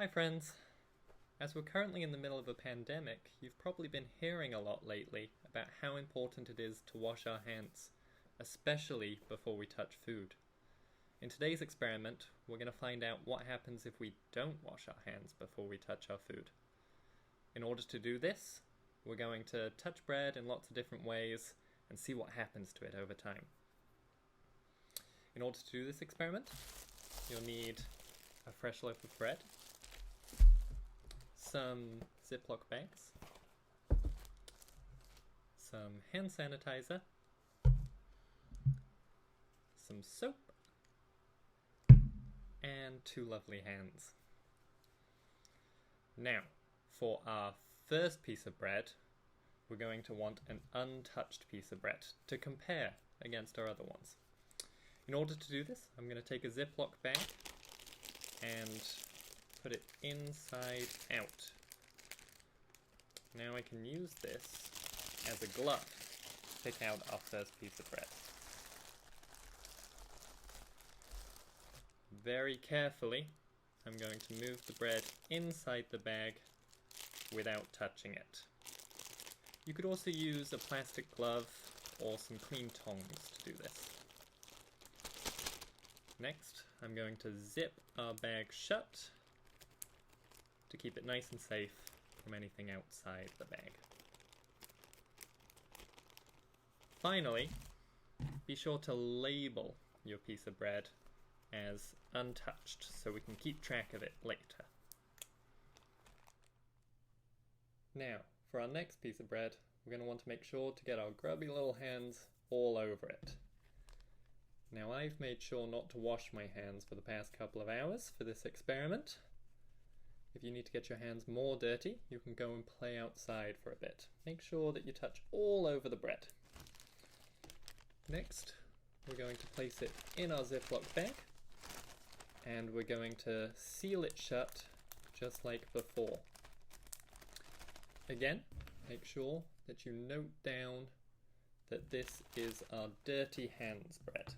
Hi friends! As we're currently in the middle of a pandemic, you've probably been hearing a lot lately about how important it is to wash our hands, especially before we touch food. In today's experiment, we're going to find out what happens if we don't wash our hands before we touch our food. In order to do this, we're going to touch bread in lots of different ways and see what happens to it over time. In order to do this experiment, you'll need a fresh loaf of bread, some Ziploc bags, some hand sanitizer, some soap, and two lovely hands. Now, for our first piece of bread, we're going to want an untouched piece of bread to compare against our other ones. In order to do this, I'm going to take a Ziploc bag and put it inside out. Now I can use this as a glove to pick out our first piece of bread. Very carefully, I'm going to move the bread inside the bag without touching it. You could also use a plastic glove or some clean tongs to do this. Next, I'm going to zip our bag shut to keep it nice and safe from anything outside the bag. Finally, be sure to label your piece of bread as untouched so we can keep track of it later. Now, for our next piece of bread, we're going to want to make sure to get our grubby little hands all over it. Now, I've made sure not to wash my hands for the past couple of hours for this experiment. If you need to get your hands more dirty, you can go and play outside for a bit. Make sure that you touch all over the bread. Next, we're going to place it in our Ziploc bag, and we're going to seal it shut just like before. Again, make sure that you note down that this is our dirty hands bread.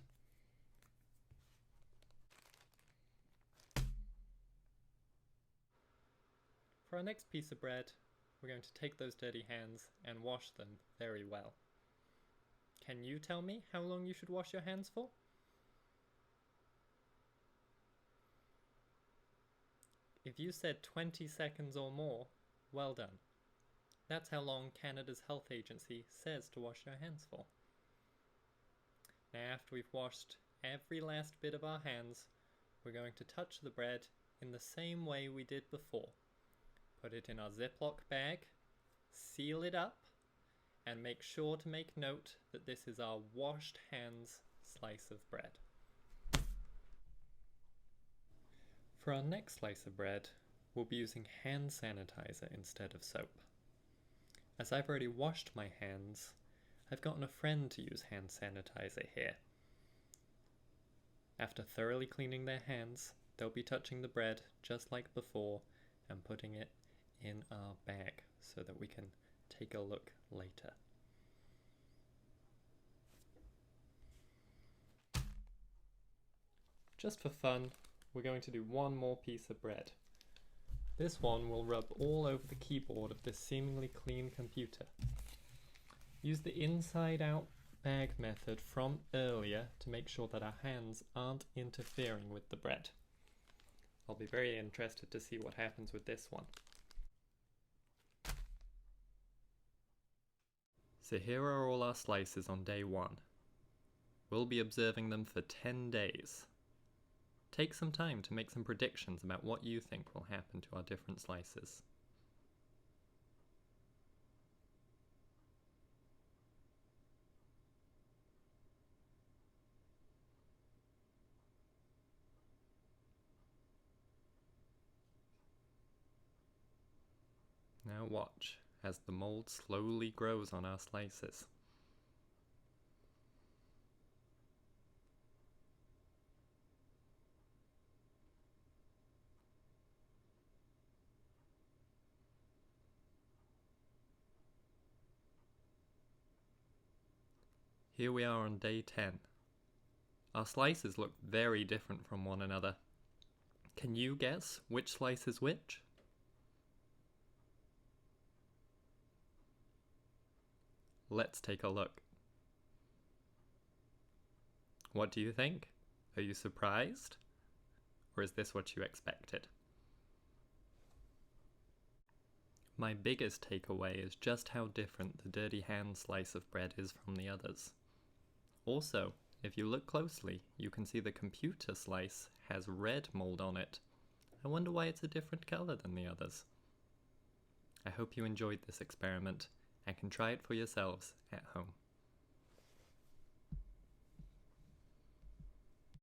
For our next piece of bread, we're going to take those dirty hands and wash them very well. Can you tell me how long you should wash your hands for? If you said 20 seconds or more, well done. That's how long Canada's health agency says to wash your hands for. Now, after we've washed every last bit of our hands, we're going to touch the bread in the same way we did before. Put it in our Ziploc bag, seal it up, and make sure to make note that this is our washed hands slice of bread. For our next slice of bread, we'll be using hand sanitizer instead of soap. As I've already washed my hands, I've gotten a friend to use hand sanitizer here. After thoroughly cleaning their hands, they'll be touching the bread just like before and putting it in our bag so that we can take a look later. Just for fun, we're going to do one more piece of bread. This one will rub all over the keyboard of this seemingly clean computer. Use the inside-out bag method from earlier to make sure that our hands aren't interfering with the bread. I'll be very interested to see what happens with this one. So here are all our slices on day 1. We'll be observing them for 10 days. Take some time to make some predictions about what you think will happen to our different slices. Now watch as the mold slowly grows on our slices. Here we are on day 10. Our slices look very different from one another. Can you guess which slice is which? Let's take a look. What do you think? Are you surprised? Or is this what you expected? My biggest takeaway is just how different the dirty hand slice of bread is from the others. Also, if you look closely, you can see the computer slice has red mold on it. I wonder why it's a different color than the others. I hope you enjoyed this experiment and can try it for yourselves at home.